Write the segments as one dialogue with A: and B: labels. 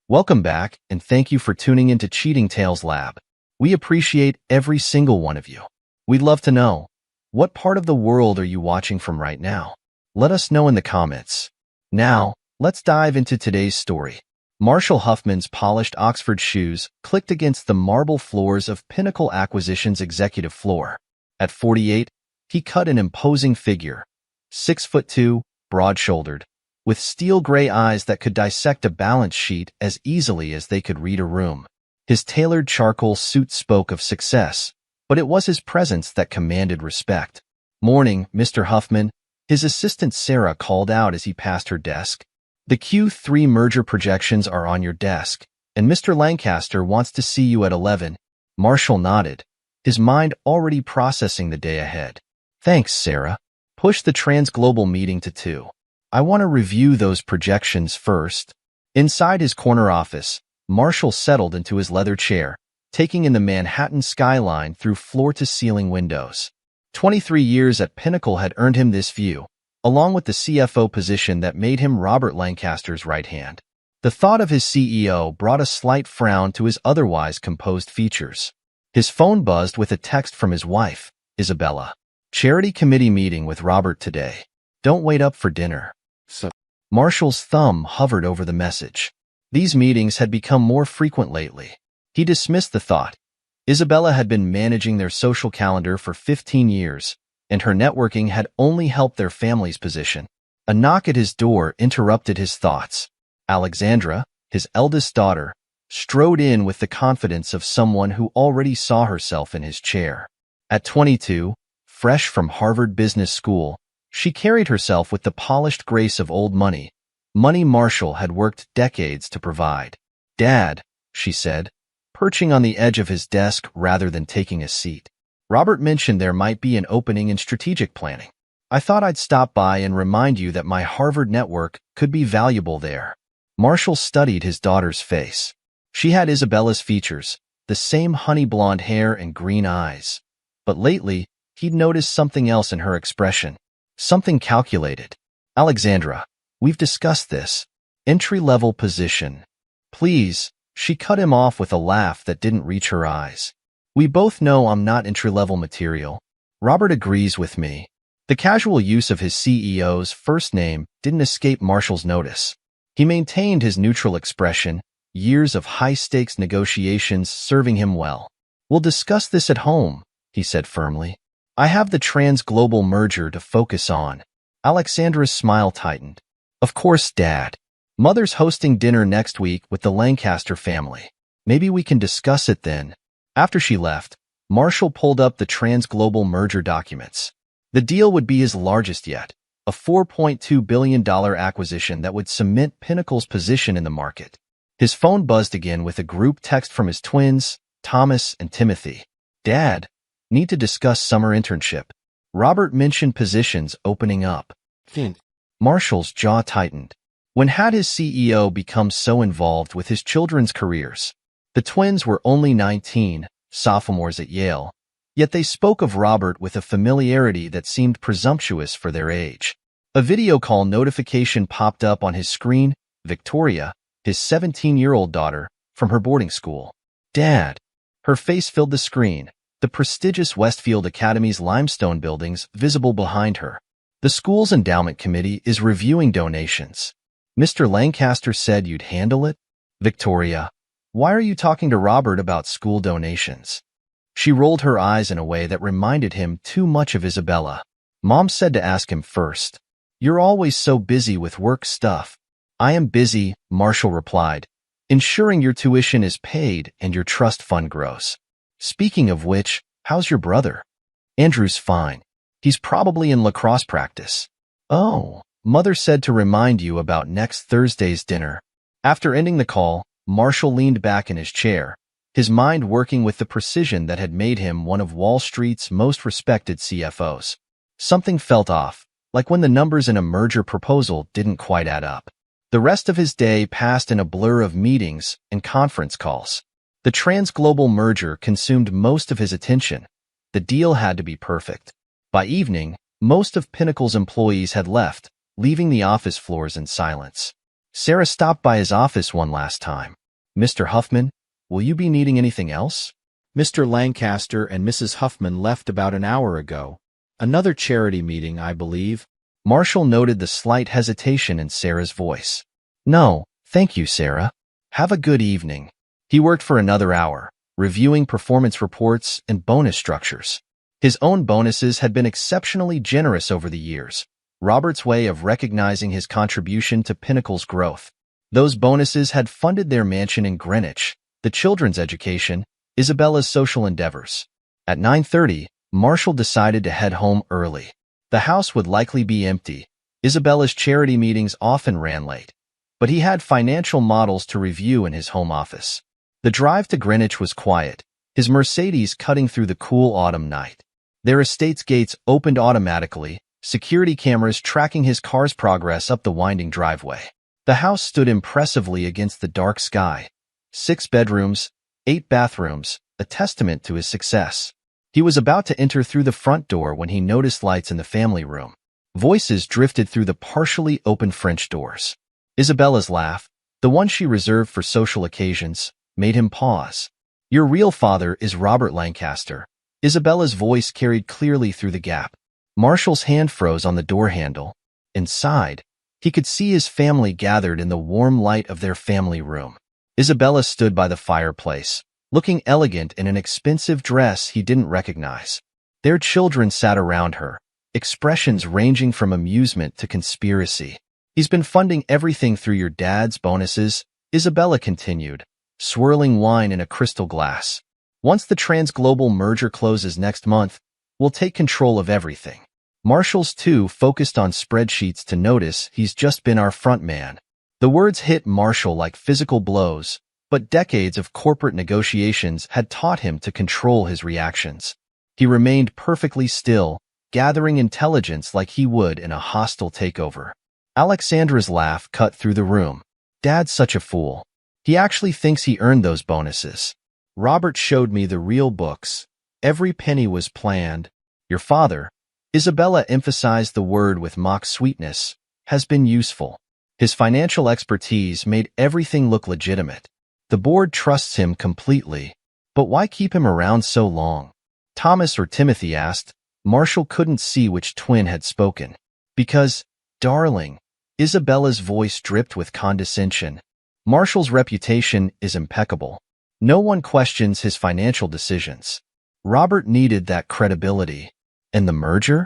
A: Welcome back, and thank you for tuning into Cheating Tales Lab. We appreciate every single one of you. We'd love to know, what part of the world are you watching from right now? Let us know in the comments. Now, let's dive into today's story. Marshall Huffman's polished Oxford shoes clicked against the marble floors of Pinnacle Acquisition's executive floor. At 48, he cut an imposing figure, 6'2", broad-shouldered, with steel gray eyes that could dissect a balance sheet as easily as they could read a room. His tailored charcoal suit spoke of success, but it was his presence that commanded respect. "Morning, Mr. Huffman," his assistant Sarah called out as he passed her desk. "The Q3 merger projections are on your desk, and Mr. Lancaster wants to see you at 11. Marshall nodded, his mind already processing the day ahead. "Thanks, Sarah. Push the Transglobal meeting to 2. I want to review those projections first." Inside his corner office, Marshall settled into his leather chair, taking in the Manhattan skyline through floor-to-ceiling windows. 23 years at Pinnacle had earned him this view, along with the CFO position that made him Robert Lancaster's right hand. The thought of his CEO brought a slight frown to his otherwise composed features. His phone buzzed with a text from his wife, Isabella. "Charity committee meeting with Robert today. Don't wait up for dinner." Marshall's thumb hovered over the message. These meetings had become more frequent lately. He dismissed the thought. Isabella had been managing their social calendar for 15 years, and her networking had only helped their family's position. A knock at his door interrupted his thoughts. Alexandra, his eldest daughter, strode in with the confidence of someone who already saw herself in his chair. At 22, fresh from Harvard Business School, she carried herself with the polished grace of old money Marshall had worked decades to provide. "Dad," she said, perching on the edge of his desk rather than taking a seat. "Robert mentioned there might be an opening in strategic planning. I thought I'd stop by and remind you that my Harvard network could be valuable there." Marshall studied his daughter's face. She had Isabella's features, the same honey blonde hair and green eyes. But lately, he'd noticed something else in her expression. Something calculated. "Alexandra, we've discussed this. Entry-level position. Please," she cut him off with a laugh that didn't reach her eyes. "We both know I'm not entry-level material. Robert agrees with me." The casual use of his CEO's first name didn't escape Marshall's notice. He maintained his neutral expression, years of high-stakes negotiations serving him well. "We'll discuss this at home," he said firmly. "I have the Transglobal merger to focus on." Alexandra's smile tightened. "Of course, Dad. Mother's hosting dinner next week with the Lancaster family. Maybe we can discuss it then." After she left, Marshall pulled up the Transglobal merger documents. The deal would be his largest yet, a $4.2 billion acquisition that would cement Pinnacle's position in the market. His phone buzzed again with a group text from his twins, Thomas and Timothy. "Dad, need to discuss summer internship. Robert mentioned positions opening up." Marshall's jaw tightened. When had his CEO become so involved with his children's careers? The twins were only 19, sophomores at Yale, yet they spoke of Robert with a familiarity that seemed presumptuous for their age. A video call notification popped up on his screen, Victoria, his 17-year-old daughter, from her boarding school. "Dad." Her face filled the screen, the prestigious Westfield Academy's limestone buildings visible behind her. "The school's endowment committee is reviewing donations. Mr. Lancaster said you'd handle it?" "Victoria, why are you talking to Robert about school donations?" She rolled her eyes in a way that reminded him too much of Isabella. "Mom said to ask him first. You're always so busy with work stuff." "I am busy," Marshall replied, "ensuring your tuition is paid and your trust fund grows. Speaking of which, how's your brother?" "Andrew's fine. He's probably in lacrosse practice." "Oh, Mother said to remind you about next Thursday's dinner." After ending the call, Marshall leaned back in his chair, his mind working with the precision that had made him one of Wall Street's most respected CFOs. Something felt off, like when the numbers in a merger proposal didn't quite add up. The rest of his day passed in a blur of meetings and conference calls. The Transglobal merger consumed most of his attention. The deal had to be perfect. By evening, most of Pinnacle's employees had left, leaving the office floors in silence. Sarah stopped by his office one last time. Mr. Huffman, will you be needing anything else?
B: Mr. Lancaster and Mrs. Huffman left about an hour ago. Another charity meeting, I believe.
A: Marshall noted the slight hesitation in Sarah's voice. No, thank you, Sarah. Have a good evening. He worked for another hour, reviewing performance reports and bonus structures. His own bonuses had been exceptionally generous over the years, Robert's way of recognizing his contribution to Pinnacle's growth. Those bonuses had funded their mansion in Greenwich, the children's education, Isabella's social endeavors. At 9:30, Marshall decided to head home early. The house would likely be empty. Isabella's charity meetings often ran late, but he had financial models to review in his home office. The drive to Greenwich was quiet, his Mercedes cutting through the cool autumn night. Their estate's gates opened automatically, security cameras tracking his car's progress up the winding driveway. The house stood impressively against the dark sky. 6 bedrooms, 8 bathrooms, a testament to his success. He was about to enter through the front door when he noticed lights in the family room. Voices drifted through the partially open French doors. Isabella's laugh, the one she reserved for social occasions, made him pause. Your real father is Robert Lancaster. Isabella's voice carried clearly through the gap. Marshall's hand froze on the door handle. Inside, he could see his family gathered in the warm light of their family room. Isabella stood by the fireplace, looking elegant in an expensive dress he didn't recognize. Their children sat around her, expressions ranging from amusement to conspiracy. He's been funding everything through your dad's bonuses, Isabella continued, swirling wine in a crystal glass. Once the transglobal merger closes next month, we'll take control of everything. Marshall's too focused on spreadsheets to notice he's just been our front man. The words hit Marshall like physical blows, but decades of corporate negotiations had taught him to control his reactions. He remained perfectly still, gathering intelligence like he would in a hostile takeover. Alexandra's laugh cut through the room. Dad's such a fool. He actually thinks he earned those bonuses. Robert showed me the real books. Every penny was planned. Your father, Isabella emphasized the word with mock sweetness, has been useful. His financial expertise made everything look legitimate. The board trusts him completely. But why keep him around so long? Thomas or Timothy asked. Marshall couldn't see which twin had spoken. Because, darling, Isabella's voice dripped with condescension. Marshall's reputation is impeccable. No one questions his financial decisions. Robert needed that credibility. And the merger?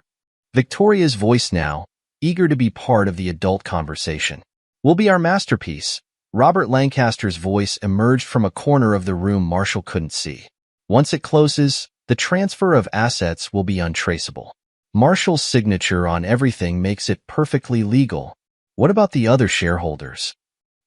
A: Victoria's voice now, eager to be part of the adult conversation. Will be our masterpiece. Robert Lancaster's voice emerged from a corner of the room Marshall couldn't see. Once it closes, the transfer of assets will be untraceable. Marshall's signature on everything makes it perfectly legal. What about the other shareholders?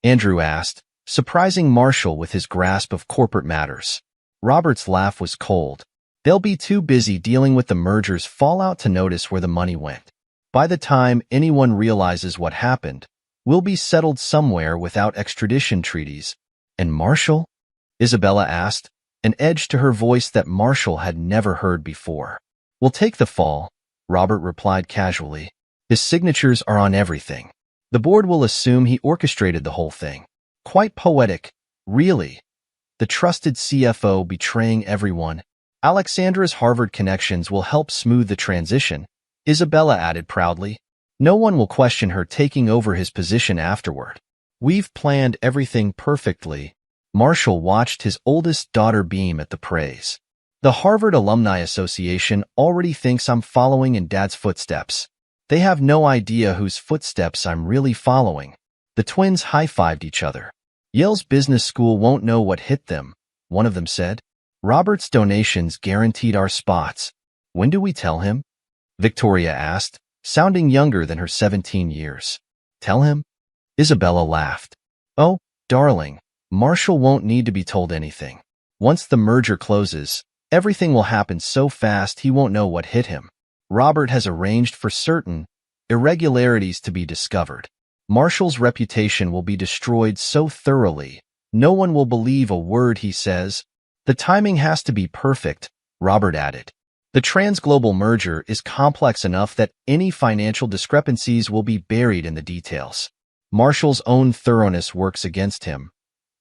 A: Andrew asked, surprising Marshall with his grasp of corporate matters. Robert's laugh was cold. They'll be too busy dealing with the merger's fallout to notice where the money went. By the time anyone realizes what happened, we'll be settled somewhere without extradition treaties. And Marshall? Isabella asked, an edge to her voice that Marshall had never heard before. We'll take the fall, Robert replied casually. His signatures are on everything. The board will assume he orchestrated the whole thing. Quite poetic, really. The trusted CFO betraying everyone. Alexandra's Harvard connections will help smooth the transition, Isabella added proudly. No one will question her taking over his position afterward. We've planned everything perfectly. Marshall watched his oldest daughter beam at the praise. The Harvard Alumni Association already thinks I'm following in Dad's footsteps. They have no idea whose footsteps I'm really following. The twins high-fived each other. Yale's business school won't know what hit them, one of them said. Robert's donations guaranteed our spots. When do we tell him? Victoria asked, sounding younger than her 17 years. Tell him? Isabella laughed. Oh, darling, Marshall won't need to be told anything. Once the merger closes, everything will happen so fast he won't know what hit him. Robert has arranged for certain irregularities to be discovered. Marshall's reputation will be destroyed so thoroughly, no one will believe a word he says. The timing has to be perfect, Robert added. The transglobal merger is complex enough that any financial discrepancies will be buried in the details.
B: Marshall's own thoroughness works against him.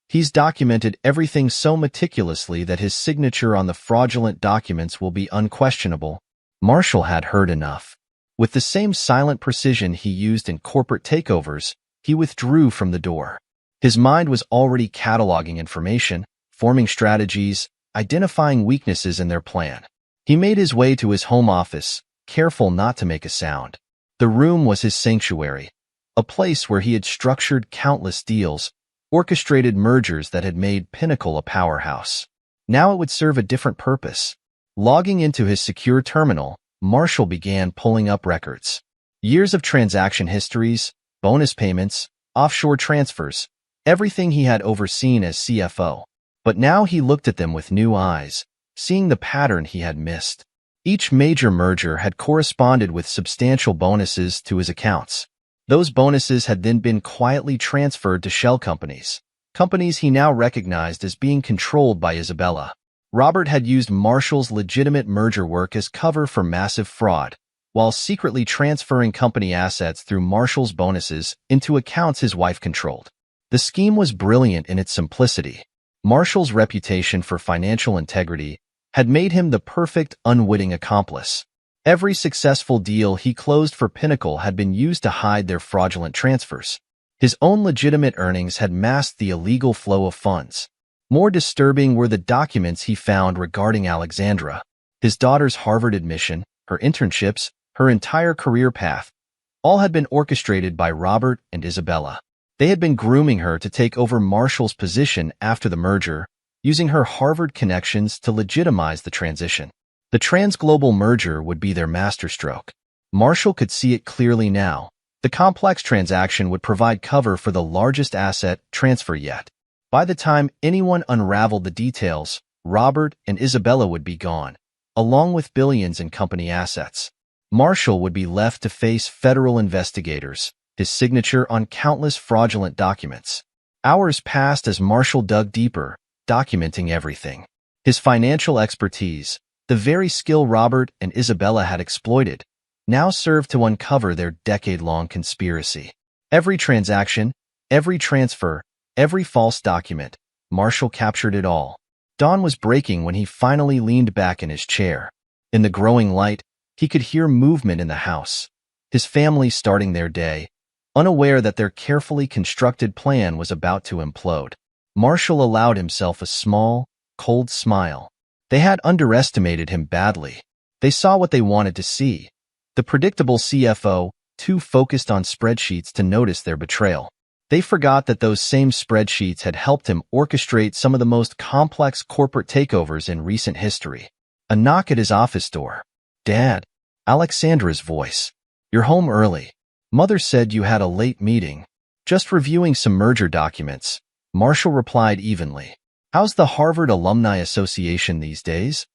B: He's documented everything so meticulously that his signature on the fraudulent documents will be unquestionable. Marshall had heard enough. With the same silent precision he used in corporate takeovers, he withdrew from the door. His mind was already cataloging information, forming strategies, identifying weaknesses in their plan. He made his way to his home office, careful not to make a sound. The room was his sanctuary, a place where he had structured countless deals, orchestrated mergers that had made Pinnacle a powerhouse. Now it would serve a different purpose. Logging into his secure terminal, Marshall began pulling up records. Years of transaction histories, bonus payments, offshore transfers, everything he had overseen as CFO. But now he looked at them with new eyes, seeing the pattern he had missed. Each major merger had corresponded with substantial bonuses to his accounts. Those bonuses had then been quietly transferred to shell companies, companies he now recognized as being controlled by Isabella. Robert had used Marshall's legitimate merger work as cover for massive fraud, while secretly transferring company assets through Marshall's bonuses into accounts his wife controlled. The scheme was brilliant in its simplicity. Marshall's reputation for financial integrity had made him the perfect unwitting accomplice. Every successful deal he closed for Pinnacle had been used to hide their fraudulent transfers. His own legitimate earnings had masked the illegal flow of funds. More disturbing were the documents he found regarding Alexandra. His daughter's Harvard admission, her internships, her entire career path, all had been orchestrated by Robert and Isabella. They had been grooming her to take over Marshall's position after the merger, using her Harvard connections to legitimize the transition. The transglobal merger would be their masterstroke. Marshall could see it clearly now. The complex transaction would provide cover for the largest asset transfer yet. By the time anyone unraveled the details, Robert and Isabella would be gone, along with billions in company assets. Marshall would be left to face federal investigators, his signature on countless fraudulent documents. Hours passed as Marshall dug deeper, documenting everything. His financial expertise, the very skill Robert and Isabella had exploited, now served to uncover their decade-long conspiracy. Every transaction, every transfer, every false document, Marshall captured it all. Dawn was breaking when he finally leaned back in his chair. In the growing light, he could hear movement in the house, his family starting their day, unaware that their carefully constructed plan was about to implode. Marshall allowed himself a small, cold smile. They had underestimated him badly. They saw what they wanted to see. The predictable CFO, too focused on spreadsheets to notice their betrayal. They forgot that those same spreadsheets had helped him orchestrate some of the most complex corporate takeovers in recent history. A knock at his office door. "Dad," Alexandra's voice. "You're home early. Mother said you had a late meeting." "Just reviewing some merger documents," Marshall replied evenly. "How's the Harvard Alumni Association these days?"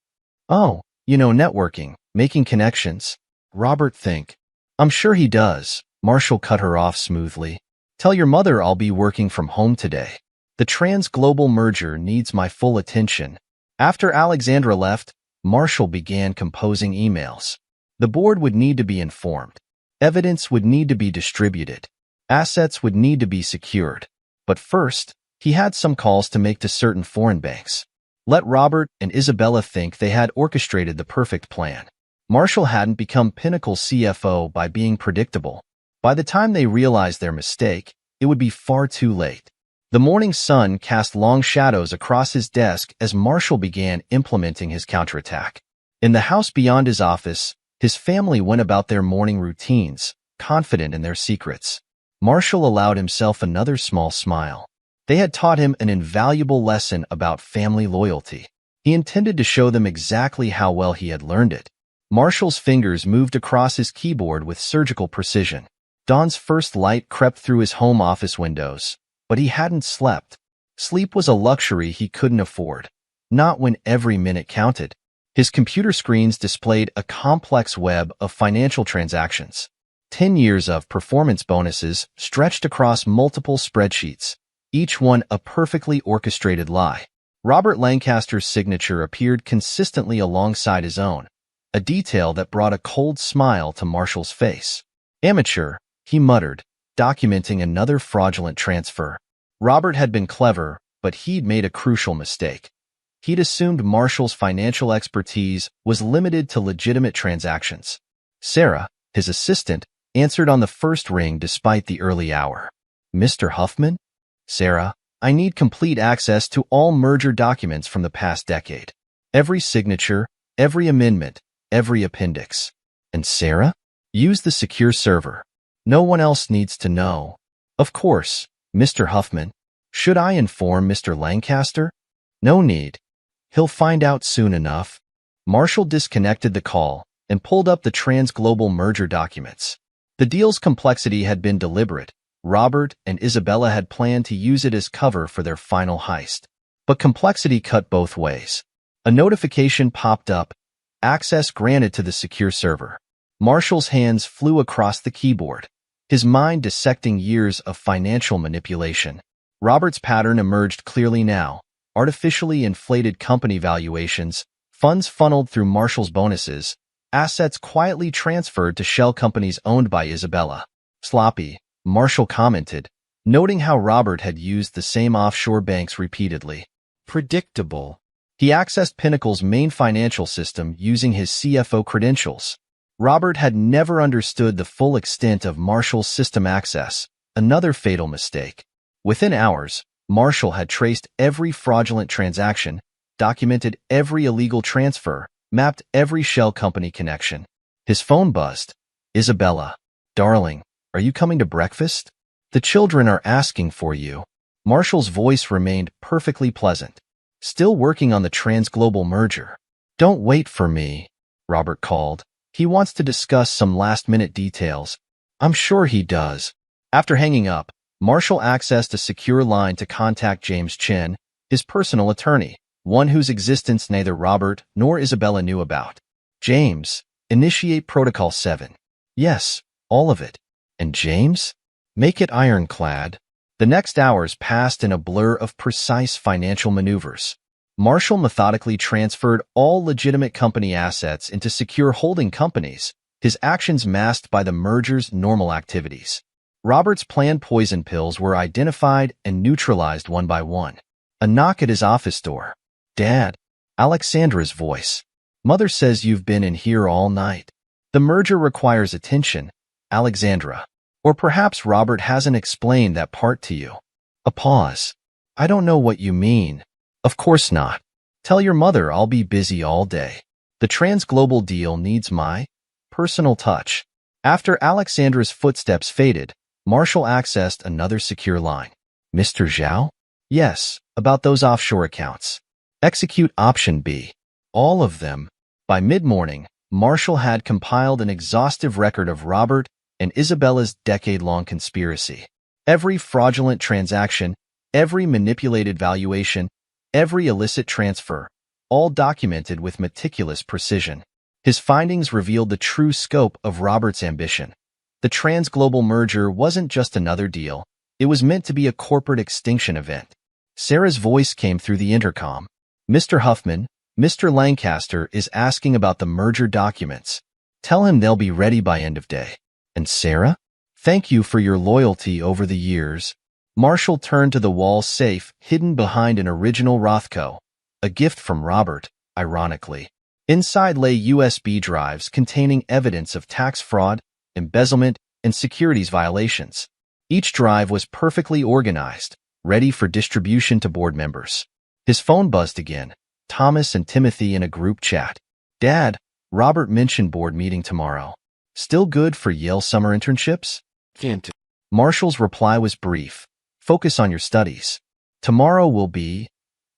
B: "Oh, networking, making connections." "Robert think." "I'm sure he does." Marshall cut her off smoothly. "Tell your mother I'll be working from home today. The trans-global merger needs my full attention." After Alexandra left, Marshall began composing emails. The board would need to be informed. Evidence would need to be distributed. Assets would need to be secured. But first, he had some calls to make to certain foreign banks. Let Robert and Isabella think they had orchestrated the perfect plan. Marshall hadn't become Pinnacle CFO by being predictable. By the time they realized their mistake, it would be far too late. The morning sun cast long shadows across his desk as Marshall began implementing his counterattack. In the house beyond his office, his family went about their morning routines, confident in their secrets. Marshall allowed himself another small smile. They had taught him an invaluable lesson about family loyalty. He intended to show them exactly how well he had learned it. Marshall's fingers moved across his keyboard with surgical precision. Dawn's first light crept through his home office windows, but he hadn't slept. Sleep was a luxury he couldn't afford, not when every minute counted. His computer screens displayed a complex web of financial transactions. 10 years of performance bonuses stretched across multiple spreadsheets, each one a perfectly orchestrated lie. Robert Lancaster's signature appeared consistently alongside his own, a detail that brought a cold smile to Marshall's face. "Amateur," he muttered, documenting another fraudulent transfer. Robert had been clever, but he'd made a crucial mistake. He'd assumed Marshall's financial expertise was limited to legitimate transactions. Sarah, his assistant, answered on the first ring despite the early hour. "Mr. Huffman?" "Sarah, I need complete access to all merger documents from the past decade. Every signature, every amendment, every appendix." "And Sarah?" "Use the secure server. No one else needs to know." "Of course, Mr. Huffman. Should I inform Mr. Lancaster?" "No need. He'll find out soon enough." Marshall disconnected the call and pulled up the trans-global merger documents. The deal's complexity had been deliberate. Robert and Isabella had planned to use it as cover for their final heist. But complexity cut both ways. A notification popped up, access granted to the secure server. Marshall's hands flew across the keyboard, his mind dissecting years of financial manipulation. Robert's pattern emerged clearly now: artificially inflated company valuations, funds funneled through Marshall's bonuses, assets quietly transferred to shell companies owned by Isabella. "Sloppy," Marshall commented, noting how Robert had used the same offshore banks repeatedly. "Predictable." He accessed Pinnacle's main financial system using his CFO credentials. Robert had never understood the full extent of Marshall's system access, another fatal mistake. Within hours, Marshall had traced every fraudulent transaction, documented every illegal transfer, mapped every shell company connection. His phone buzzed. "Isabella, darling, are you coming to breakfast? The children are asking for you." Marshall's voice remained perfectly pleasant. "Still working on the trans-global merger." "Don't wait for me," Robert called. "He wants to discuss some last-minute details." "I'm sure he does." After hanging up, Marshall accessed a secure line to contact James Chin, his personal attorney, one whose existence neither Robert nor Isabella knew about. "James, initiate Protocol 7. "Yes, all of it." "And James?" "Make it ironclad." The next hours passed in a blur of precise financial maneuvers. Marshall methodically transferred all legitimate company assets into secure holding companies, his actions masked by the merger's normal activities. Robert's planned poison pills were identified and neutralized one by one. A knock at his office door. "Dad." Alexandra's voice. "Mother says you've been in here all night." "The merger requires attention, Alexandra. Or perhaps Robert hasn't explained that part to you." A pause. "I don't know what you mean." "Of course not. Tell your mother I'll be busy all day. The trans-global deal needs my personal touch." After Alexandra's footsteps faded, Marshall accessed another secure line. "Mr. Zhao?" "Yes, about those offshore accounts." "Execute option B." "All of them." By mid-morning, Marshall had compiled an exhaustive record of Robert and Isabella's decade-long conspiracy. Every fraudulent transaction, every manipulated valuation, every illicit transfer, all documented with meticulous precision. His findings revealed the true scope of Robert's ambition. The trans-global merger wasn't just another deal. It was meant to be a corporate extinction event. Sarah's voice came through the intercom. "Mr. Huffman, Mr. Lancaster is asking about the merger documents. Tell him they'll be ready by end of day." "And Sarah? Thank you for your loyalty over the years." Marshall turned to the wall safe hidden behind an original Rothko, a gift from Robert, ironically. Inside lay USB drives containing evidence of tax fraud, embezzlement, and securities violations. Each drive was perfectly organized, ready for distribution to board members. His phone buzzed again. Thomas and Timothy in a group chat. "Dad, Robert mentioned board meeting tomorrow. Still good for Yale summer internships?"
C: Can't.
B: Marshall's reply was brief. "Focus on your studies. Tomorrow will be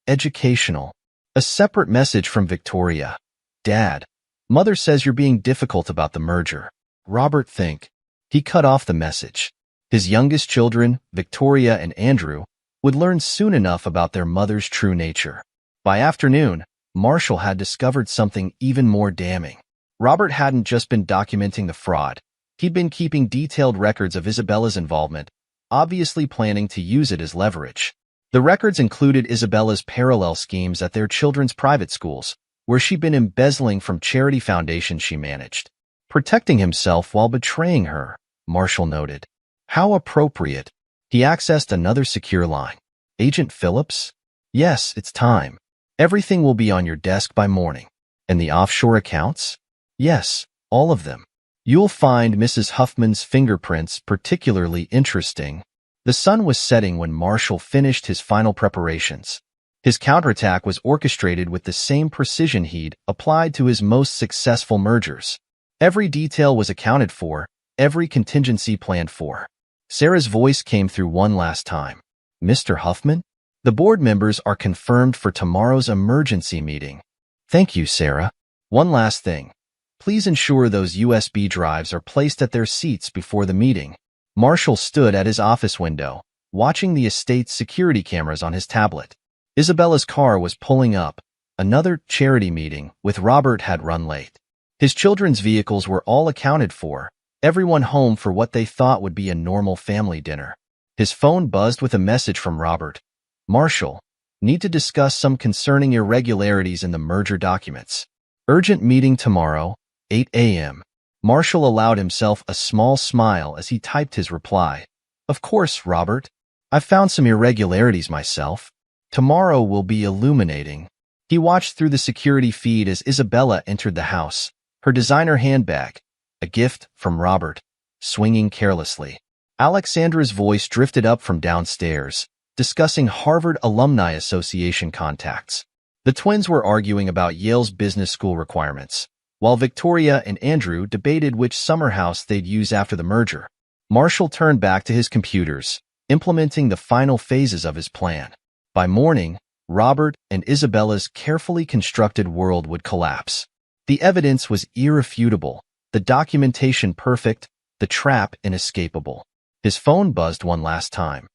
B: educational." A separate message from Victoria. "Dad, Mother says you're being difficult about the merger. Robert think." He cut off the message. His youngest children, Victoria and Andrew, would learn soon enough about their mother's true nature. By afternoon, Marshall had discovered something even more damning. Robert hadn't just been documenting the fraud. He'd been keeping detailed records of Isabella's involvement, obviously planning to use it as leverage. The records included Isabella's parallel schemes at their children's private schools, where she'd been embezzling from charity foundations she managed. Protecting himself while betraying her, Marshall noted. How appropriate. He accessed another secure line. Agent Phillips? Yes, it's time. Everything will be on your desk by morning. And the offshore accounts? Yes, all of them. You'll find Mrs. Huffman's fingerprints particularly interesting. The sun was setting when Marshall finished his final preparations. His counterattack was orchestrated with the same precision he'd applied to his most successful mergers. Every detail was accounted for, every contingency planned for. Sarah's voice came through one last time. Mr. Huffman? The board members are confirmed for tomorrow's emergency meeting. Thank you, Sarah. One last thing. Please ensure those USB drives are placed at their seats before the meeting. Marshall stood at his office window, watching the estate's security cameras on his tablet. Isabella's car was pulling up. Another charity meeting with Robert had run late. His children's vehicles were all accounted for, everyone home for what they thought would be a normal family dinner. His phone buzzed with a message from Robert. Marshall, need to discuss some concerning irregularities in the merger documents. Urgent meeting tomorrow, 8 a.m. Marshall allowed himself a small smile as he typed his reply. Of course, Robert. I've found some irregularities myself. Tomorrow will be illuminating. He watched through the security feed as Isabella entered the house, her designer handbag, a gift from Robert, swinging carelessly. Alexandra's voice drifted up from downstairs, discussing Harvard Alumni Association contacts. The twins were arguing about Yale's business school requirements, while Victoria and Andrew debated which summer house they'd use after the merger. Marshall turned back to his computers, implementing the final phases of his plan. By morning, Robert and Isabella's carefully constructed world would collapse. The evidence was irrefutable, the documentation perfect, the trap inescapable. His phone buzzed one last time.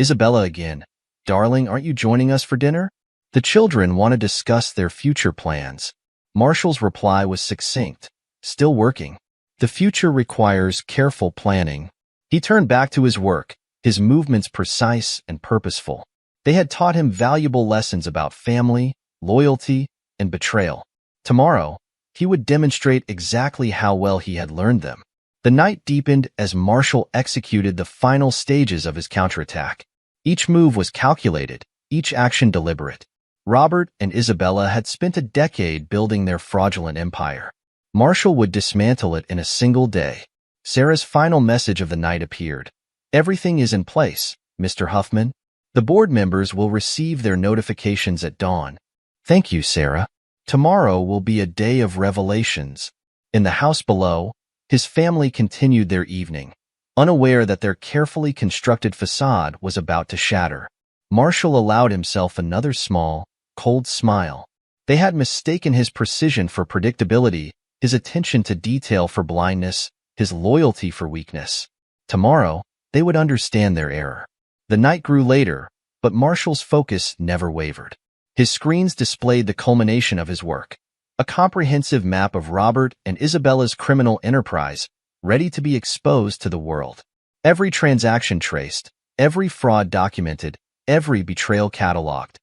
B: Isabella again. Darling, aren't you joining us for dinner? The children want to discuss their future plans. Marshall's reply was succinct. Still working. The future requires careful planning. He turned back to his work, his movements precise and purposeful. They had taught him valuable lessons about family, loyalty, and betrayal. Tomorrow, he would demonstrate exactly how well he had learned them. The night deepened as Marshall executed the final stages of his counterattack. Each move was calculated, each action deliberate. Robert and Isabella had spent a decade building their fraudulent empire. Marshall would dismantle it in a single day. Sarah's final message of the night appeared. Everything is in place, Mr. Huffman. The board members will receive their notifications at dawn. Thank you, Sarah. Tomorrow will be a day of revelations. In the house below, his family continued their evening, unaware that their carefully constructed facade was about to shatter. Marshall allowed himself another small, cold smile. They had mistaken his precision for predictability, his attention to detail for blindness, his loyalty for weakness. Tomorrow, they would understand their error. The night grew later, but Marshall's focus never wavered. His screens displayed the culmination of his work, a comprehensive map of Robert and Isabella's criminal enterprise, ready to be exposed to the world. Every transaction traced, every fraud documented, every betrayal cataloged.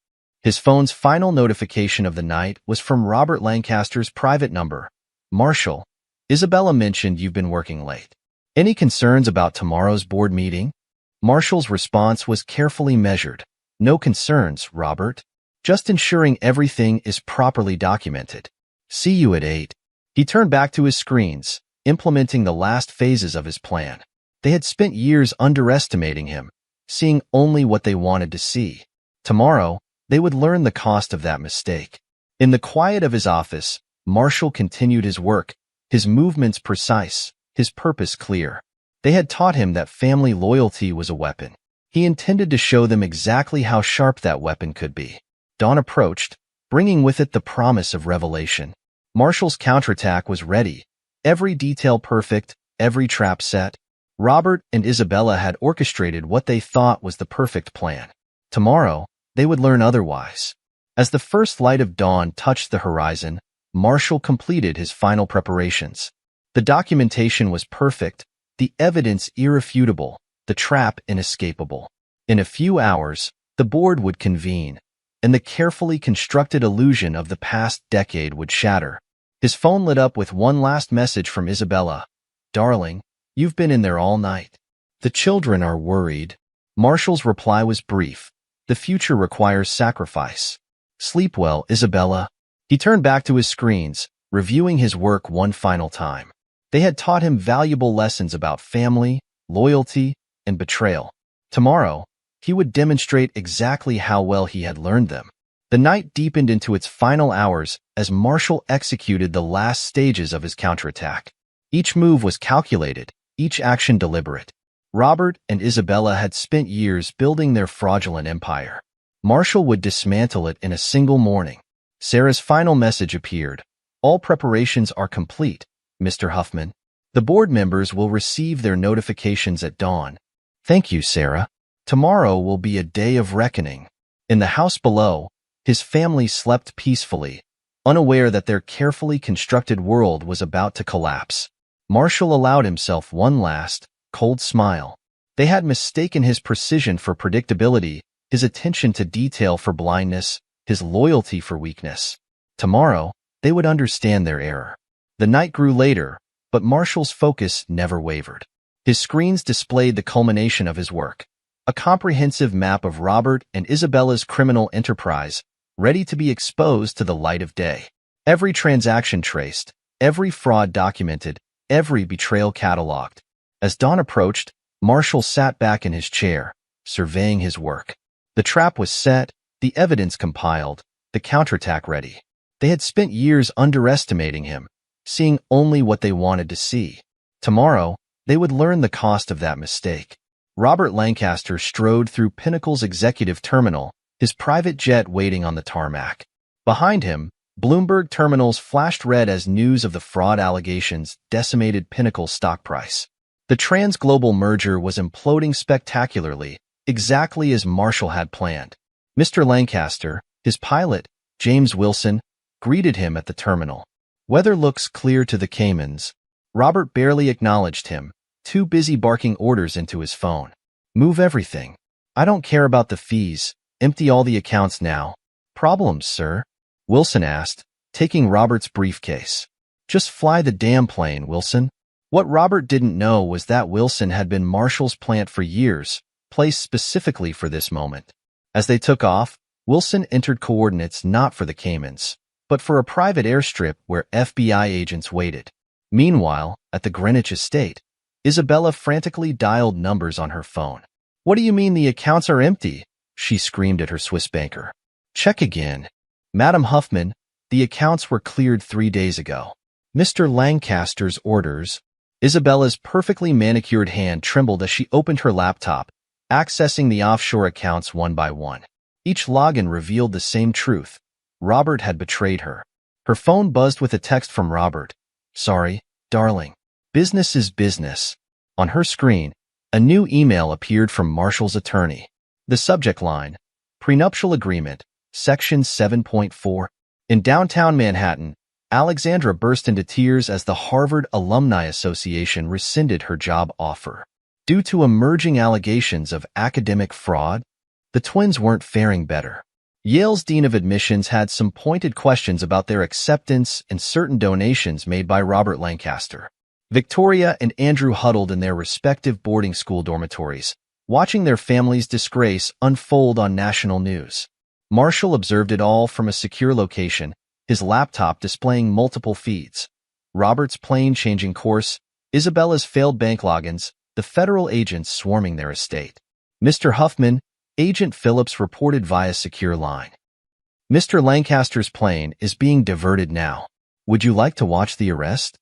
B: His phone's final notification of the night was from Robert Lancaster's private number. Marshall, Isabella mentioned you've been working late. Any concerns about tomorrow's board meeting? Marshall's response was carefully measured. No concerns, Robert. Just ensuring everything is properly documented. See you at 8. He turned back to his screens, implementing the last phases of his plan. They had spent years underestimating him, seeing only what they wanted to see. Tomorrow, they would learn the cost of that mistake. In the quiet of his office, Marshall continued his work, his movements precise, his purpose clear. They had taught him that family loyalty was a weapon. He intended to show them exactly how sharp that weapon could be. Dawn approached, bringing with it the promise of revelation. Marshall's counterattack was ready, every detail perfect, every trap set. Robert and Isabella had orchestrated what they thought was the perfect plan. Tomorrow, they would learn otherwise. As the first light of dawn touched the horizon, Marshall completed his final preparations. The documentation was perfect, the evidence irrefutable, the trap inescapable. In a few hours, the board would convene, and the carefully constructed illusion of the past decade would shatter. His phone lit up with one last message from Isabella. Darling, you've been in there all night. The children are worried. Marshall's reply was brief. The future requires sacrifice. Sleep well, Isabella. He turned back to his screens, reviewing his work one final time. They had taught him valuable lessons about family, loyalty, and betrayal. Tomorrow, he would demonstrate exactly how well he had learned them. The night deepened into its final hours as Marshall executed the last stages of his counterattack. Each move was calculated, each action deliberate. Robert and Isabella had spent years building their fraudulent empire. Marshall would dismantle it in a single morning. Sarah's final message appeared. All preparations are complete, Mr. Huffman. The board members will receive their notifications at dawn. Thank you, Sarah. Tomorrow will be a day of reckoning. In the house below, his family slept peacefully, unaware that their carefully constructed world was about to collapse. Marshall allowed himself one last, cold smile. They had mistaken his precision for predictability, his attention to detail for blindness, his loyalty for weakness. Tomorrow, they would understand their error. The night grew later, but Marshall's focus never wavered. His screens displayed the culmination of his work, a comprehensive map of Robert and Isabella's criminal enterprise, ready to be exposed to the light of day. Every transaction traced, every fraud documented, every betrayal cataloged. As dawn approached, Marshall sat back in his chair, surveying his work. The trap was set, the evidence compiled, the counterattack ready. They had spent years underestimating him, seeing only what they wanted to see. Tomorrow, they would learn the cost of that mistake. Robert Lancaster strode through Pinnacle's executive terminal, his private jet waiting on the tarmac. Behind him, Bloomberg terminals flashed red as news of the fraud allegations decimated Pinnacle's stock price. The trans-global merger was imploding spectacularly, exactly as Marshall had planned. Mr. Lancaster, his pilot, James Wilson, greeted him at the terminal. Weather looks clear to the Caymans. Robert barely acknowledged him, too busy barking orders into his phone. Move everything. I don't care about the fees. Empty all the accounts now. Problems, sir? Wilson asked, taking Robert's briefcase. Just fly the damn plane, Wilson. What Robert didn't know was that Wilson had been Marshall's plant for years, placed specifically for this moment. As they took off, Wilson entered coordinates not for the Caymans, but for a private airstrip where FBI agents waited. Meanwhile, at the Greenwich estate, Isabella frantically dialed numbers on her phone. What do you mean the accounts are empty? She screamed at her Swiss banker. Check again. Madam Huffman, the accounts were cleared 3 days ago. Mr. Lancaster's orders. Isabella's perfectly manicured hand trembled as she opened her laptop, accessing the offshore accounts one by one. Each login revealed the same truth. Robert had betrayed her. Her phone buzzed with a text from Robert. Sorry, darling. Business is business. On her screen, a new email appeared from Marshall's attorney. The subject line, Prenuptial Agreement, Section 7.4. In downtown Manhattan, Alexandra burst into tears as the Harvard Alumni Association rescinded her job offer. Due to emerging allegations of academic fraud, the twins weren't faring better. Yale's Dean of Admissions had some pointed questions about their acceptance and certain donations made by Robert Lancaster. Victoria and Andrew huddled in their respective boarding school dormitories, watching their family's disgrace unfold on national news. Marshall observed it all from a secure location, his laptop displaying multiple feeds. Robert's plane changing course, Isabella's failed bank logins, the federal agents swarming their estate. Mr. Huffman, Agent Phillips reported via secure line. Mr. Lancaster's plane is being diverted now. Would you like to watch the arrest?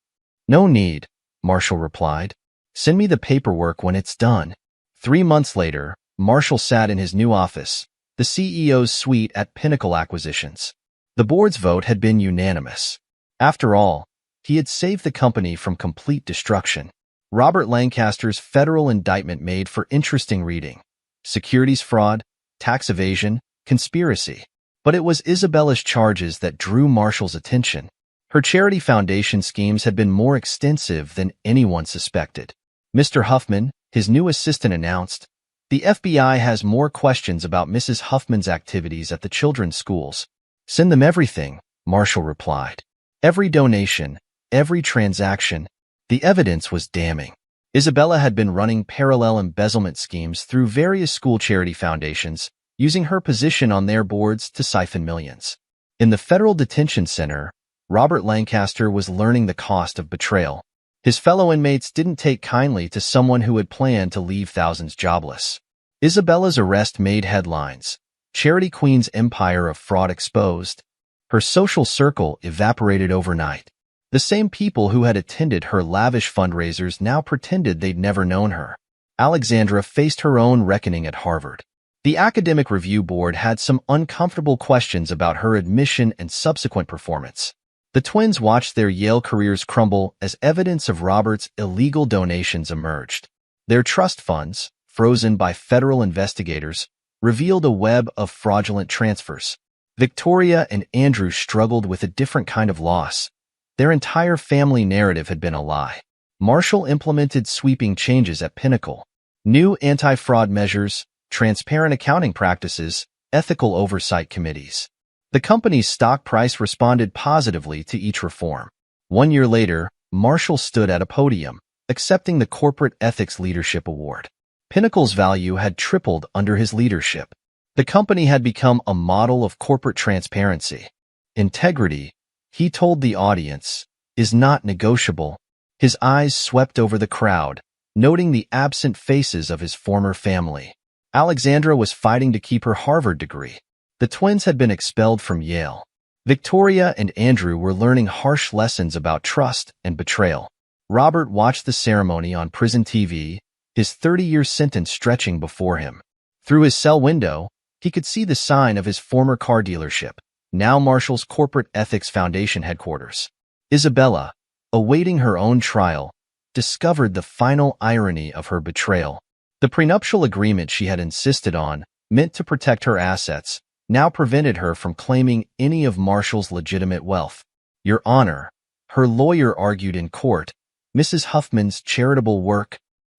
B: No need, Marshall replied. Send me the paperwork when it's done. 3 months later, Marshall sat in his new office, the CEO's suite at Pinnacle Acquisitions. The board's vote had been unanimous. After all, he had saved the company from complete destruction. Robert Lancaster's federal indictment made for interesting reading. Securities fraud, tax evasion, conspiracy. But it was Isabella's charges that drew Marshall's attention. Her charity foundation schemes had been more extensive than anyone suspected. Mr. Huffman, his new assistant, announced, the FBI has more questions about Mrs. Huffman's activities at the children's schools. Send them everything, Marshall replied. Every donation, every transaction. The evidence was damning. Isabella had been running parallel embezzlement schemes through various school charity foundations, using her position on their boards to siphon millions. In the federal detention center, Robert Lancaster was learning the cost of betrayal. His fellow inmates didn't take kindly to someone who had planned to leave thousands jobless. Isabella's arrest made headlines. Charity Queen's empire of fraud exposed. Her social circle evaporated overnight. The same people who had attended her lavish fundraisers now pretended they'd never known her. Alexandra faced her own reckoning at Harvard. The Academic Review Board had some uncomfortable questions about her admission and subsequent performance. The twins watched their Yale careers crumble as evidence of Robert's illegal donations emerged. Their trust funds, frozen by federal investigators, revealed a web of fraudulent transfers. Victoria and Andrew struggled with a different kind of loss. Their entire family narrative had been a lie. Marshall implemented sweeping changes at Pinnacle. New anti-fraud measures, transparent accounting practices, ethical oversight committees. The company's stock price responded positively to each reform. 1 year later, Marshall stood at a podium, accepting the Corporate Ethics Leadership Award. Pinnacle's value had tripled under his leadership. The company had become a model of corporate transparency. Integrity, he told the audience, is not negotiable. His eyes swept over the crowd, noting the absent faces of his former family. Alexandra was fighting to keep her Harvard degree. The twins had been expelled from Yale. Victoria and Andrew were learning harsh lessons about trust and betrayal. Robert watched the ceremony on prison TV, his 30-year sentence stretching before him. Through his cell window, he could see the sign of his former car dealership, now Marshall's Corporate Ethics Foundation headquarters. Isabella, awaiting her own trial, discovered the final irony of her betrayal. The prenuptial agreement she had insisted on, meant to protect her assets, now prevented her from claiming any of Marshall's legitimate wealth. Your Honor, her lawyer argued in court, Mrs. Huffman's charitable work.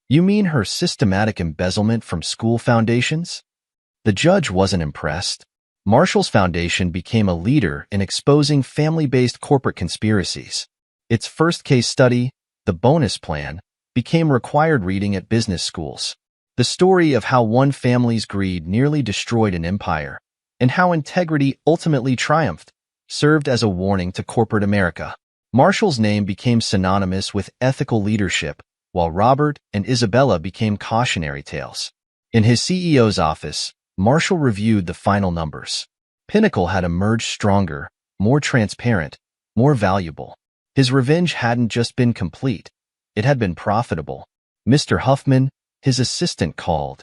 B: You mean her systematic embezzlement from school foundations? The judge wasn't impressed. Marshall's foundation became a leader in exposing family-based corporate conspiracies. Its first case study, the bonus plan, became required reading at business schools. The story of how one family's greed nearly destroyed an empire, and how integrity ultimately triumphed, served as a warning to corporate America. Marshall's name became synonymous with ethical leadership, while Robert and Isabella became cautionary tales. In his CEO's office, Marshall reviewed the final numbers. Pinnacle had emerged stronger, more transparent, more valuable. His revenge hadn't just been complete, it had been profitable. Mr. Huffman, his assistant called.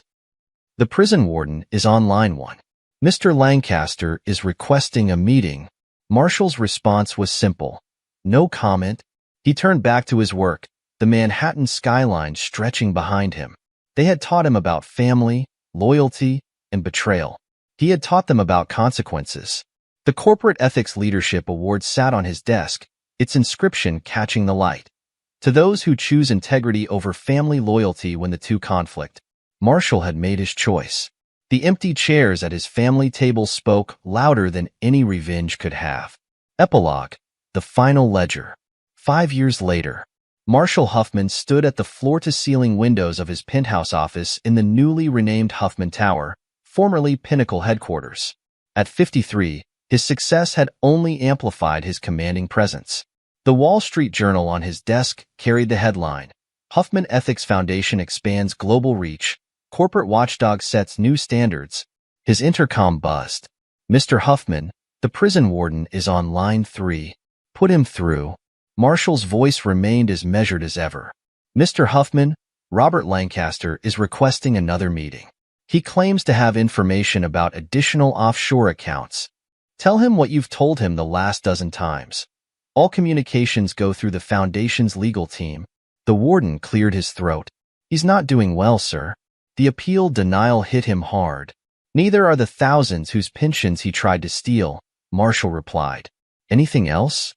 B: The prison warden is on line 1. Mr. Lancaster is requesting a meeting. Marshall's response was simple. No comment. He turned back to his work, the Manhattan skyline stretching behind him. They had taught him about family, loyalty, and betrayal. He had taught them about consequences. The Corporate Ethics Leadership Award sat on his desk, its inscription catching the light. To those who choose integrity over family loyalty when the two conflict, Marshall had made his choice. The empty chairs at his family table spoke louder than any revenge could have. Epilogue, the final ledger. 5 years later, Marshall Huffman stood at the floor-to-ceiling windows of his penthouse office in the newly renamed Huffman Tower, formerly Pinnacle headquarters. At 53, his success had only amplified his commanding presence. The Wall Street Journal on his desk carried the headline, Huffman Ethics Foundation expands global reach, corporate watchdog sets new standards. His intercom buzzed. Mr. Huffman, the prison warden is on line 3. Put him through. Marshall's voice remained as measured as ever. Mr. Huffman, Robert Lancaster is requesting another meeting. He claims to have information about additional offshore accounts. Tell him what you've told him the last dozen times. All communications go through the foundation's legal team. The warden cleared his throat. He's not doing well, sir. The appeal denial hit him hard. Neither are the thousands whose pensions he tried to steal, Marshall replied. Anything else?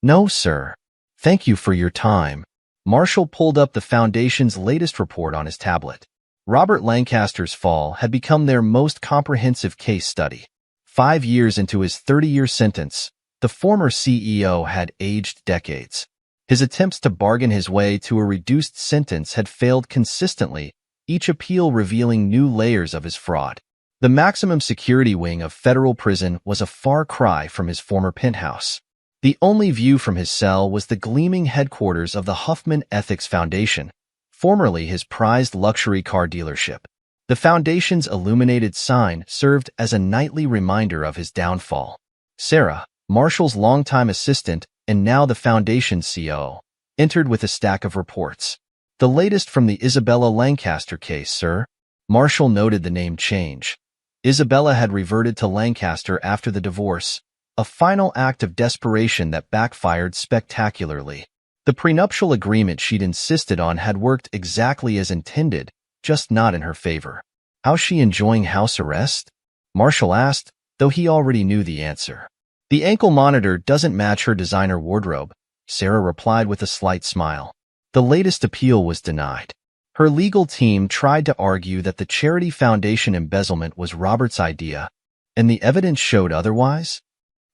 B: No, sir. Thank you for your time. Marshall pulled up the foundation's latest report on his tablet. Robert Lancaster's fall had become their most comprehensive case study. 5 years into his 30-year sentence, the former CEO had aged decades. His attempts to bargain his way to a reduced sentence had failed consistently, each appeal revealing new layers of his fraud. The maximum security wing of federal prison was a far cry from his former penthouse. The only view from his cell was the gleaming headquarters of the Huffman Ethics Foundation, formerly his prized luxury car dealership. The foundation's illuminated sign served as a nightly reminder of his downfall. Sarah, Marshall's longtime assistant and now the foundation's COO, entered with a stack of reports. The latest from the Isabella Lancaster case, sir. Marshall noted the name change. Isabella had reverted to Lancaster after the divorce, a final act of desperation that backfired spectacularly. The prenuptial agreement she'd insisted on had worked exactly as intended, just not in her favor. How's she enjoying house arrest? Marshall asked, though he already knew the answer. The ankle monitor doesn't match her designer wardrobe, Sarah replied with a slight smile. The latest appeal was denied. Her legal team tried to argue that the charity foundation embezzlement was Robert's idea, and the evidence showed otherwise.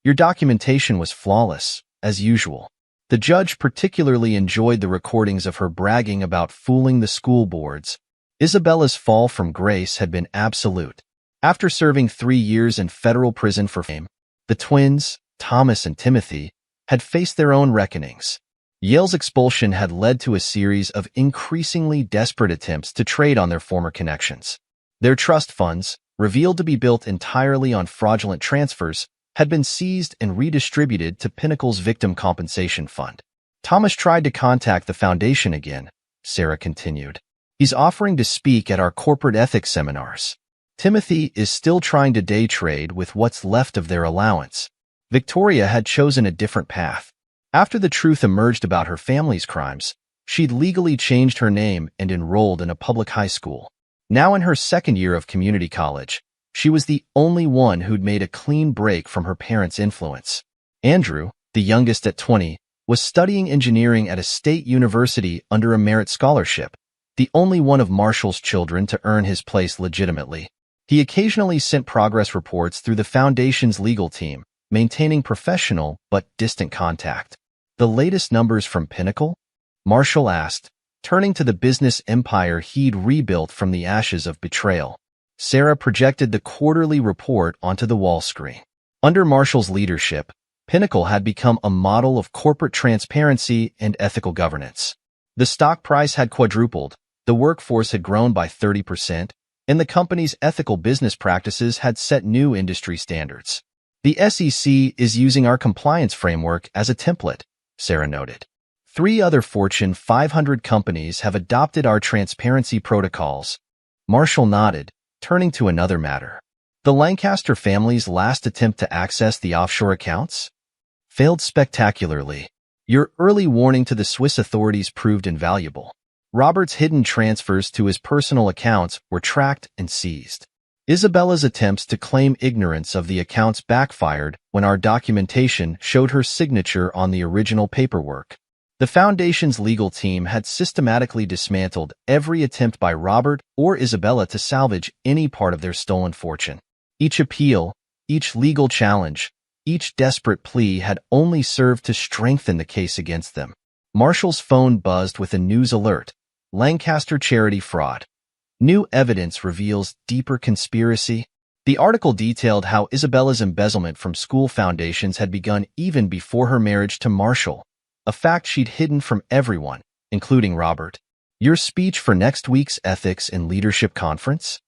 B: Your documentation was flawless, as usual. The judge particularly enjoyed the recordings of her bragging about fooling the school boards. Isabella's fall from grace had been absolute. After serving 3 years in federal prison for fame, the twins, Thomas and Timothy, had faced their own reckonings. Yale's expulsion had led to a series of increasingly desperate attempts to trade on their former connections. Their trust funds, revealed to be built entirely on fraudulent transfers, had been seized and redistributed to Pinnacle's Victim Compensation Fund. Thomas tried to contact the foundation again, Sarah continued. He's offering to speak at our corporate ethics seminars. Timothy is still trying to day trade with what's left of their allowance. Victoria had chosen a different path. After the truth emerged about her family's crimes, she'd legally changed her name and enrolled in a public high school. Now in her second year of community college, she was the only one who'd made a clean break from her parents' influence. Andrew, the youngest at 20, was studying engineering at a state university under a merit scholarship, the only one of Marshall's children to earn his place legitimately. He occasionally sent progress reports through the foundation's legal team, maintaining professional but distant contact. The latest numbers from Pinnacle? Marshall asked, turning to the business empire he'd rebuilt from the ashes of betrayal. Sarah projected the quarterly report onto the wall screen. Under Marshall's leadership, Pinnacle had become a model of corporate transparency and ethical governance. The stock price had quadrupled, the workforce had grown by 30%, and the company's ethical business practices had set new industry standards. The SEC is using our compliance framework as a template, Sarah noted. 3 other Fortune 500 companies have adopted our transparency protocols. Marshall nodded, turning to another matter. The Lancaster family's last attempt to access the offshore accounts? Failed spectacularly. Your early warning to the Swiss authorities proved invaluable. Robert's hidden transfers to his personal accounts were tracked and seized. Isabella's attempts to claim ignorance of the accounts backfired when our documentation showed her signature on the original paperwork. The foundation's legal team had systematically dismantled every attempt by Robert or Isabella to salvage any part of their stolen fortune. Each appeal, each legal challenge, each desperate plea had only served to strengthen the case against them. Marshall's phone buzzed with a news alert. Lancaster charity fraud. New evidence reveals deeper conspiracy. The article detailed how Isabella's embezzlement from school foundations had begun even before her marriage to Marshall, a fact she'd hidden from everyone, including Robert. Your speech for next week's Ethics and Leadership Conference?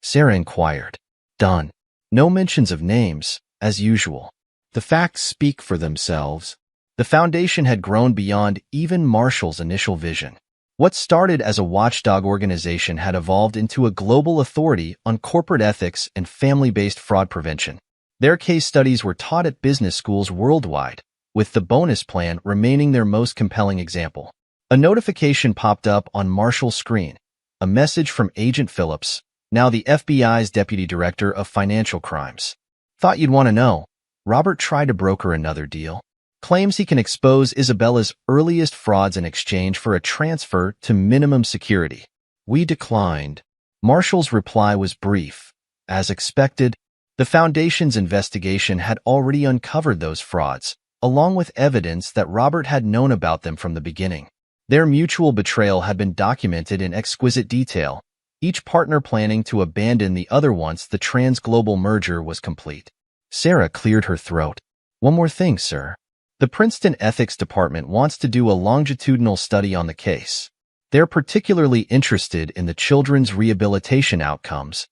B: Sarah inquired. Done. No mentions of names, as usual. The facts speak for themselves. The foundation had grown beyond even Marshall's initial vision. What started as a watchdog organization had evolved into a global authority on corporate ethics and family-based fraud prevention. Their case studies were taught at business schools worldwide, with the bonus plan remaining their most compelling example. A notification popped up on Marshall's screen, a message from Agent Phillips, now the FBI's Deputy Director of Financial Crimes. Thought you'd want to know. Robert tried to broker another deal. Claims he can expose Isabella's earliest frauds in exchange for a transfer to minimum security. We declined. Marshall's reply was brief. As expected, the Foundation's investigation had already uncovered those frauds, along with evidence that Robert had known about them from the beginning. Their mutual betrayal had been documented in exquisite detail, each partner planning to abandon the other once the trans-global merger was complete. Sarah cleared her throat. One more thing, sir. The Princeton Ethics Department wants to do a longitudinal study on the case. They're particularly interested in the children's rehabilitation outcomes.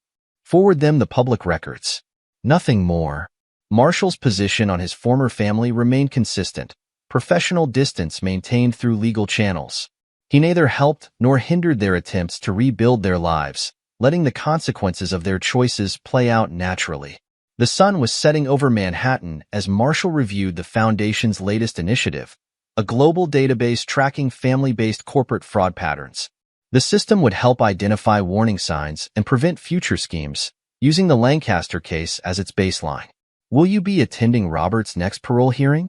B: Forward them the public records. Nothing more. Marshall's position on his former family remained consistent, professional distance maintained through legal channels. He neither helped nor hindered their attempts to rebuild their lives, letting the consequences of their choices play out naturally. The sun was setting over Manhattan as Marshall reviewed the Foundation's latest initiative, a global database tracking family-based corporate fraud patterns. The system would help identify warning signs and prevent future schemes, using the Lancaster case as its baseline. Will you be attending Robert's next parole hearing?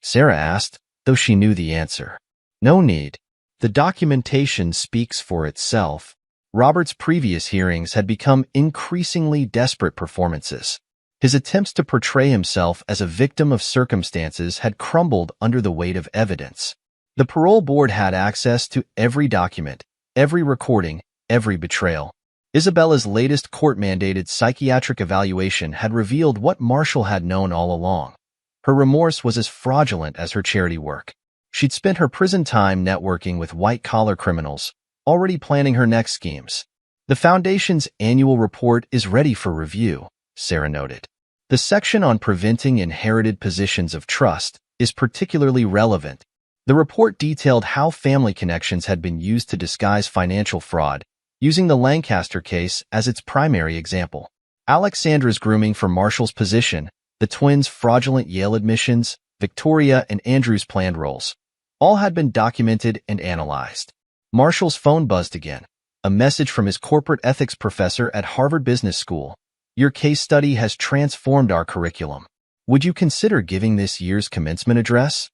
B: Sarah asked, though she knew the answer. No need. The documentation speaks for itself. Robert's previous hearings had become increasingly desperate performances. His attempts to portray himself as a victim of circumstances had crumbled under the weight of evidence. The parole board had access to every document, every recording, every betrayal. Isabella's latest court-mandated psychiatric evaluation had revealed what Marshall had known all along. Her remorse was as fraudulent as her charity work. She'd spent her prison time networking with white-collar criminals, already planning her next schemes. The Foundation's annual report is ready for review, Sarah noted. The section on preventing inherited positions of trust is particularly relevant. The report detailed how family connections had been used to disguise financial fraud, using the Lancaster case as its primary example. Alexandra's grooming for Marshall's position, the twins' fraudulent Yale admissions, Victoria and Andrew's planned roles, all had been documented and analyzed. Marshall's phone buzzed again, a message from his corporate ethics professor at Harvard Business School. Your case study has transformed our curriculum. Would you consider giving this year's commencement address?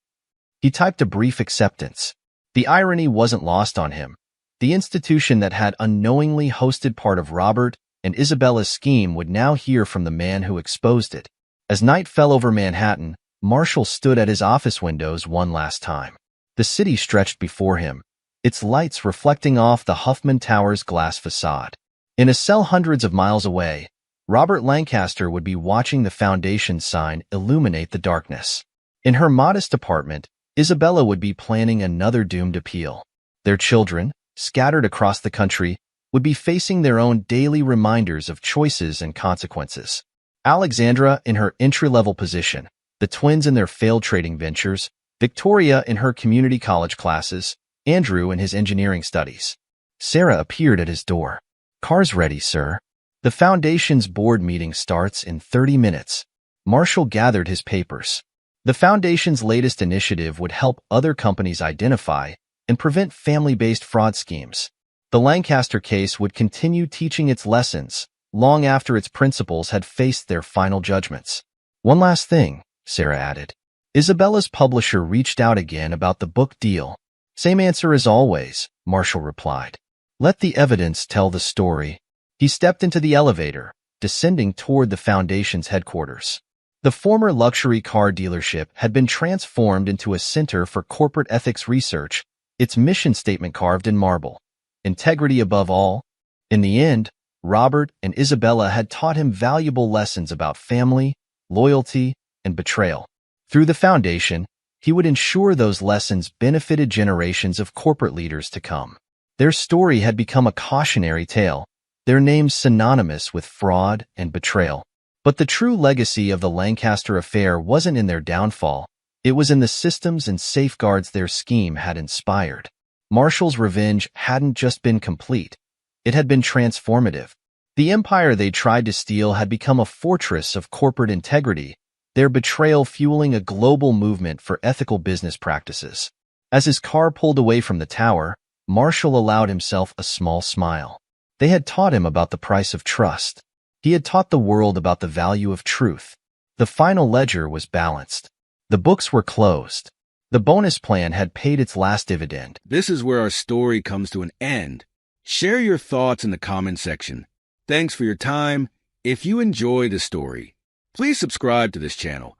B: He typed a brief acceptance. The irony wasn't lost on him. The institution that had unknowingly hosted part of Robert and Isabella's scheme would now hear from the man who exposed it. As night fell over Manhattan, Marshall stood at his office windows one last time. The city stretched before him, its lights reflecting off the Huffman Tower's glass facade. In a cell hundreds of miles away, Robert Lancaster would be watching the Foundation's sign illuminate the darkness. In her modest apartment, Isabella would be planning another doomed appeal. Their children, scattered across the country, would be facing their own daily reminders of choices and consequences. Alexandra in her entry-level position, the twins in their failed trading ventures, Victoria in her community college classes, Andrew in his engineering studies. Sarah appeared at his door. Car's ready, sir. The Foundation's board meeting starts in 30 minutes. Marshall gathered his papers. The Foundation's latest initiative would help other companies identify and prevent family-based fraud schemes. The Lancaster case would continue teaching its lessons long after its principals had faced their final judgments. One last thing, Sarah added. Isabella's publisher reached out again about the book deal. Same answer as always, Marshall replied. Let the evidence tell the story. He stepped into the elevator, descending toward the Foundation's headquarters. The former luxury car dealership had been transformed into a center for corporate ethics research, its mission statement carved in marble. Integrity above all. In the end, Robert and Isabella had taught him valuable lessons about family, loyalty, and betrayal. Through the Foundation, he would ensure those lessons benefited generations of corporate leaders to come. Their story had become a cautionary tale, their names synonymous with fraud and betrayal. But the true legacy of the Lancaster affair wasn't in their downfall. It was in the systems and safeguards their scheme had inspired. Marshall's revenge hadn't just been complete. It had been transformative. The empire they tried to steal had become a fortress of corporate integrity, their betrayal fueling a global movement for ethical business practices. As his car pulled away from the tower, Marshall allowed himself a small smile. They had taught him about the price of trust. He had taught the world about the value of truth. The final ledger was balanced. The books were closed. The bonus plan had paid its last dividend.
C: This is where our story comes to an end. Share your thoughts in the comment section. Thanks for your time. If you enjoy the story, please subscribe to this channel.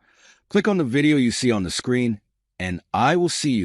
C: Click on the video you see on the screen, and I will see you there.